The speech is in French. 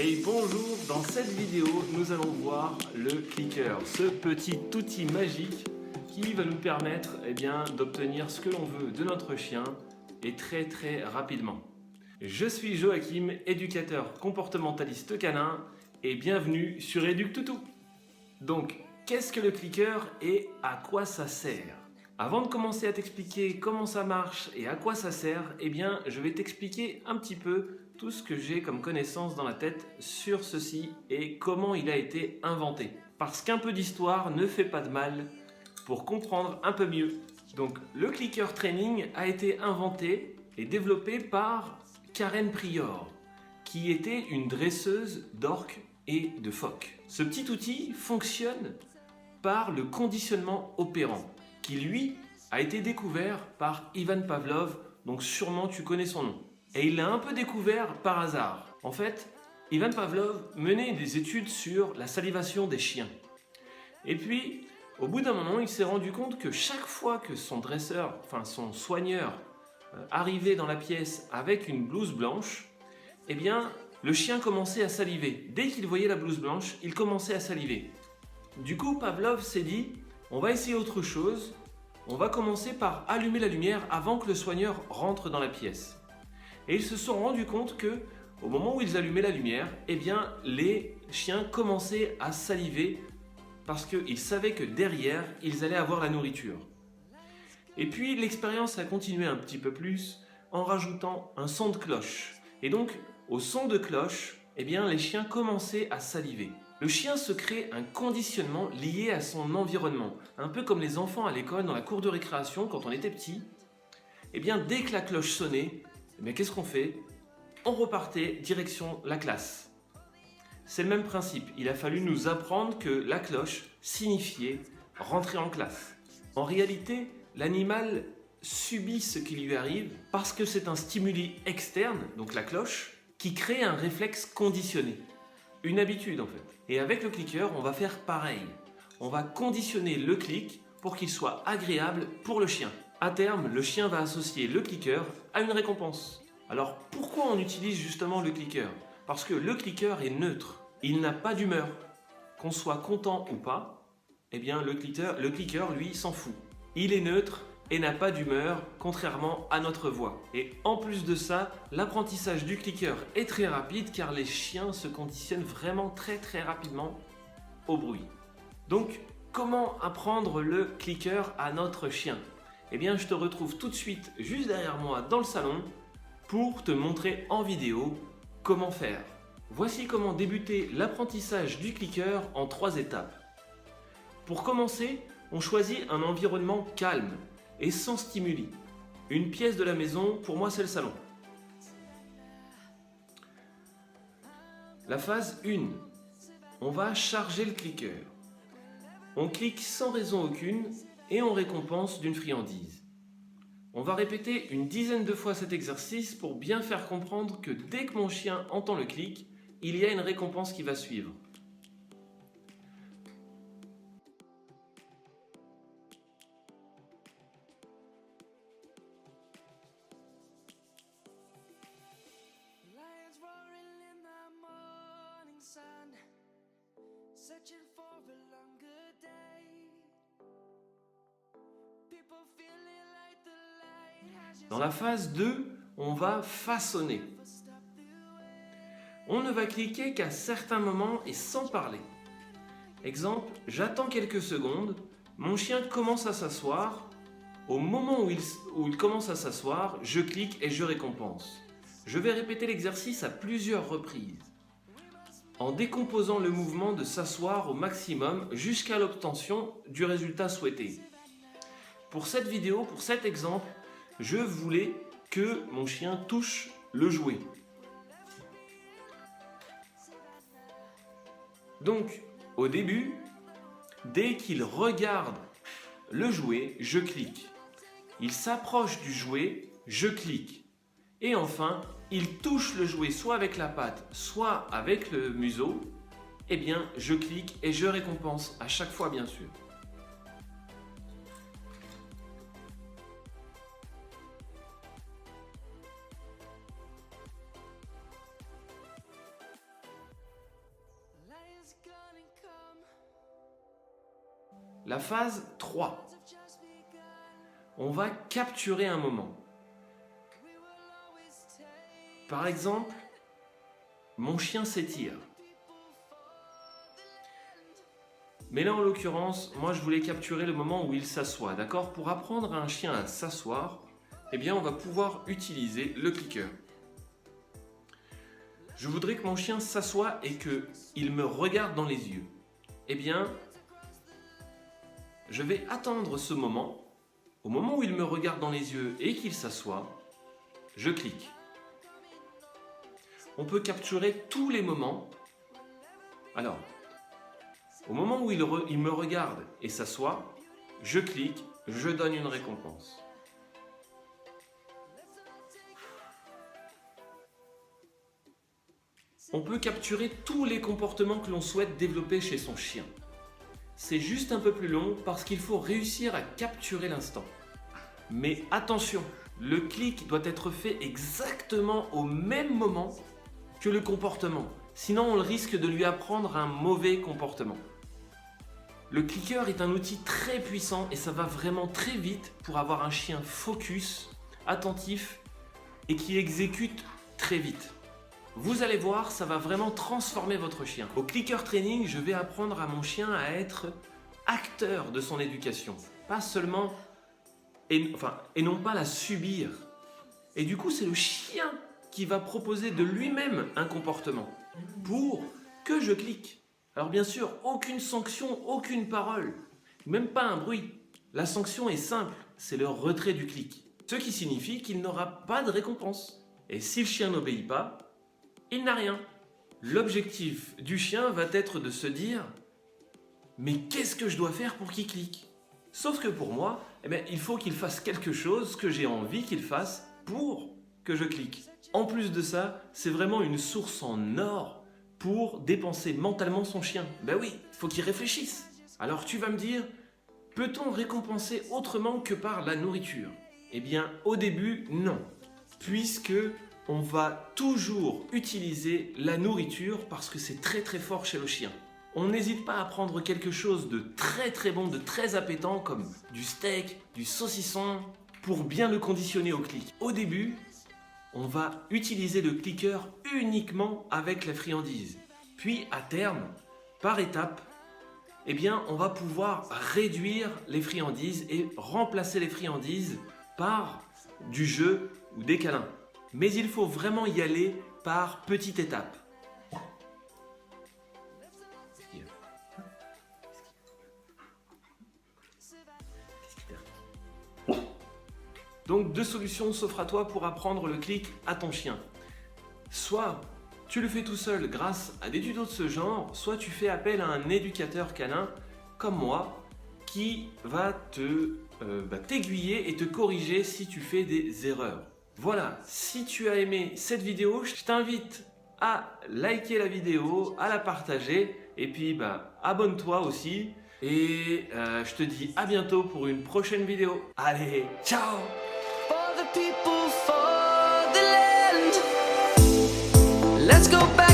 Et bonjour, dans cette vidéo, nous allons voir le clicker, ce petit outil magique qui va nous permettre d'obtenir ce que l'on veut de notre chien et très rapidement. Je suis Joachim, éducateur comportementaliste canin et bienvenue sur EducToutou. Donc, qu'est-ce que le clicker et à quoi ça sert ? Avant de commencer à t'expliquer comment ça marche et à quoi ça sert, je vais t'expliquer un petit peu tout ce que j'ai comme connaissance dans la tête sur ceci et comment il a été inventé. Parce qu'un peu d'histoire ne fait pas de mal pour comprendre un peu mieux. Donc, le clicker training a été inventé et développé par Karen Prior, qui était une dresseuse d'orques et de phoques. Ce petit outil fonctionne par le conditionnement opérant, qui lui a été découvert par Ivan Pavlov, donc sûrement tu connais son nom. Et il l'a un peu découvert par hasard. En fait, Ivan Pavlov menait des études sur la salivation des chiens. Et puis, au bout d'un moment, il s'est rendu compte que chaque fois que son dresseur, son soigneur, arrivait dans la pièce avec une blouse blanche, le chien commençait à saliver. Dès qu'il voyait la blouse blanche, il commençait à saliver. Du coup, Pavlov s'est dit, on va essayer autre chose. On va commencer par allumer la lumière avant que le soigneur rentre dans la pièce. Et ils se sont rendus compte que, au moment où ils allumaient la lumière, les chiens commençaient à saliver parce qu'ils savaient que derrière, ils allaient avoir la nourriture. Et puis, l'expérience a continué un petit peu plus en rajoutant un son de cloche. Et donc, au son de cloche, les chiens commençaient à saliver. Le chien se crée un conditionnement lié à son environnement. Un peu comme les enfants à l'école, dans la cour de récréation, quand on était petit. Dès que la cloche sonnait, qu'est-ce qu'on fait ? On repartait direction la classe. C'est le même principe. Il a fallu nous apprendre que la cloche signifiait rentrer en classe. En réalité, l'animal subit ce qui lui arrive parce que c'est un stimuli externe, donc la cloche, qui crée un réflexe conditionné. Une habitude en fait. Et avec le clicker, on va faire pareil. On va conditionner le clic pour qu'il soit agréable pour le chien. À terme, le chien va associer le clicker à une récompense. Alors pourquoi on utilise justement le clicker ? Parce que le clicker est neutre. Il n'a pas d'humeur. Qu'on soit content ou pas, le clicker lui s'en fout. Il est neutre et n'a pas d'humeur, contrairement à notre voix. Et en plus de ça, l'apprentissage du clicker est très rapide car les chiens se conditionnent vraiment très rapidement au bruit. Donc, comment apprendre le clicker à notre chien ? Je te retrouve tout de suite juste derrière moi dans le salon pour te montrer en vidéo comment faire. Voici comment débuter l'apprentissage du clicker en 3 étapes. Pour commencer, on choisit un environnement calme et sans stimuli. Une pièce de la maison, pour moi c'est le salon. La phase 1, on va charger le clicker. On clique sans raison aucune et on récompense d'une friandise. On va répéter une dizaine de fois cet exercice pour bien faire comprendre que dès que mon chien entend le clic, il y a une récompense qui va suivre. Dans la phase 2, on va façonner. On ne va cliquer qu'à certains moments et sans parler. Exemple, j'attends quelques secondes, mon chien commence à s'asseoir. Au moment où il commence à s'asseoir, je clique et je récompense. Je vais répéter l'exercice à plusieurs reprises, en décomposant le mouvement de s'asseoir au maximum jusqu'à l'obtention du résultat souhaité. Pour cette vidéo, pour cet exemple, je voulais que mon chien touche le jouet. Donc, au début, dès qu'il regarde le jouet, je clique. Il s'approche du jouet, je clique. Et enfin, il touche le jouet soit avec la patte, soit avec le museau. Je clique et je récompense à chaque fois, bien sûr. La phase 3. On va capturer un moment. Par exemple, mon chien s'étire. Mais là, en l'occurrence, moi, je voulais capturer le moment où il s'assoit, d'accord? Pour apprendre à un chien à s'asseoir, eh bien, on va pouvoir utiliser le clicker. Je voudrais que mon chien s'assoie et qu'il me regarde dans les yeux. Eh bien, je vais attendre ce moment. Au moment où il me regarde dans les yeux et qu'il s'assoit, je clique. On peut capturer tous les moments. Alors, au moment où il me regarde et s'assoit, je clique, je donne une récompense. On peut capturer tous les comportements que l'on souhaite développer chez son chien. C'est juste un peu plus long parce qu'il faut réussir à capturer l'instant. Mais attention, le clic doit être fait exactement au même moment que le comportement. Sinon, on risque de lui apprendre un mauvais comportement. Le clicker est un outil très puissant et ça va vraiment très vite pour avoir un chien focus, attentif et qui exécute très vite. Vous allez voir, ça va vraiment transformer votre chien. Au clicker training, je vais apprendre à mon chien à être acteur de son éducation. Pas seulement, et non pas la subir. Et du coup, c'est le chien qui va proposer de lui-même un comportement pour que je clique. Alors bien sûr, aucune sanction, aucune parole, même pas un bruit. La sanction est simple, c'est le retrait du clic. Ce qui signifie qu'il n'aura pas de récompense. Et si le chien n'obéit pas, il n'a rien. L'objectif du chien va être de se dire « Mais qu'est-ce que je dois faire pour qu'il clique ?» Sauf que pour moi, il faut qu'il fasse quelque chose que j'ai envie qu'il fasse pour que je clique. En plus de ça, c'est vraiment une source en or pour dépenser mentalement son chien. Ben oui, il faut qu'il réfléchisse. Alors tu vas me dire, peut-on récompenser autrement que par la nourriture? Eh bien, au début, non. Puisque on va toujours utiliser la nourriture parce que c'est très très fort chez le chien. On n'hésite pas à prendre quelque chose de très très bon, de très appétant comme du steak, du saucisson pour bien le conditionner au clic. Au début, on va utiliser le clicker uniquement avec la friandise. Puis à terme, par étapes, eh bien, on va pouvoir réduire les friandises et remplacer les friandises par du jeu ou des câlins. Mais il faut vraiment y aller par petites étapes. Donc deux solutions s'offrent à toi pour apprendre le clic à ton chien. Soit tu le fais tout seul grâce à des tutos de ce genre, soit tu fais appel à un éducateur canin comme moi qui va t'aiguiller et te corriger si tu fais des erreurs. Voilà, si tu as aimé cette vidéo, je t'invite à liker la vidéo, à la partager et puis abonne-toi aussi. Et je te dis à bientôt pour une prochaine vidéo. Allez, ciao! Let's go back.